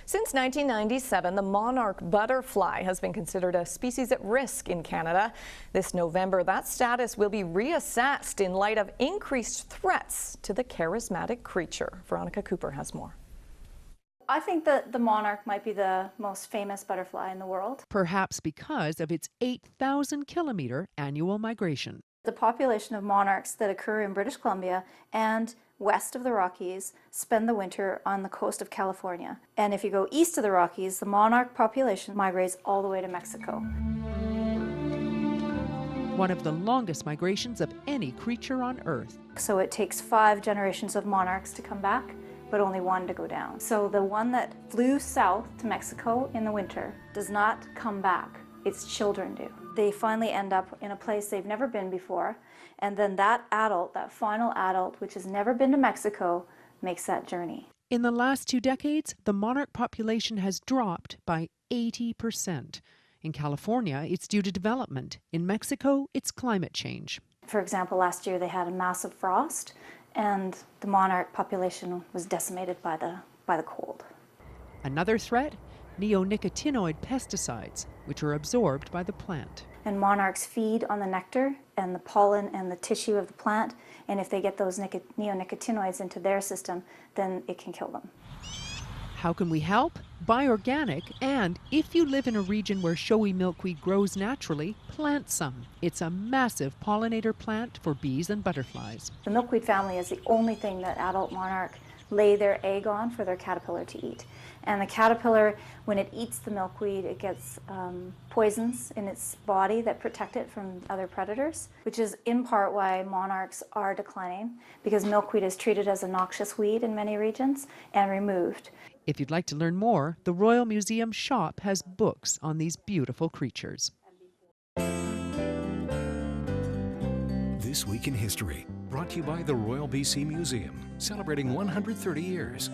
Since 1997, the Monarch Butterfly has been considered a species at risk in Canada. This November, that status will be reassessed in light of increased threats to the charismatic creature. Veronica Cooper has more. I think that the monarch might be the most famous butterfly in the world. Perhaps because of its 8,000-kilometer annual migration. The population of monarchs that occur in British Columbia and west of the Rockies spend the winter on the coast of California. And if you go east of the Rockies, the monarch population migrates all the way to Mexico. One of the longest migrations of any creature on Earth. So it takes 5 generations of monarchs to come back, but only 1 to go down. So the one that flew south to Mexico in the winter does not come back. Its children do. They finally end up in a place they've never been before, and then that adult, that final adult, which has never been to Mexico, makes that journey. In the last 2 decades, the monarch population has dropped by 80%. In California, it's due to development. In Mexico, it's climate change. For example, last year they had a massive frost, and the monarch population was decimated by the cold. Another threat? Neonicotinoid pesticides, which are absorbed by the plant. And monarchs feed on the nectar and the pollen and the tissue of the plant, and if they get those neonicotinoids into their system, then it can kill them. How can we help? Buy organic, and if you live in a region where showy milkweed grows naturally, plant some. It's a massive pollinator plant for bees and butterflies. The milkweed family is the only thing that adult monarch lay their egg on for their caterpillar to eat. And the caterpillar, when it eats the milkweed, it gets poisons in its body that protect it from other predators, which is in part why monarchs are declining, because milkweed is treated as a noxious weed in many regions and removed. If you'd like to learn more, the Royal Museum shop has books on these beautiful creatures. This Week in History, brought to you by the Royal BC Museum, celebrating 130 years.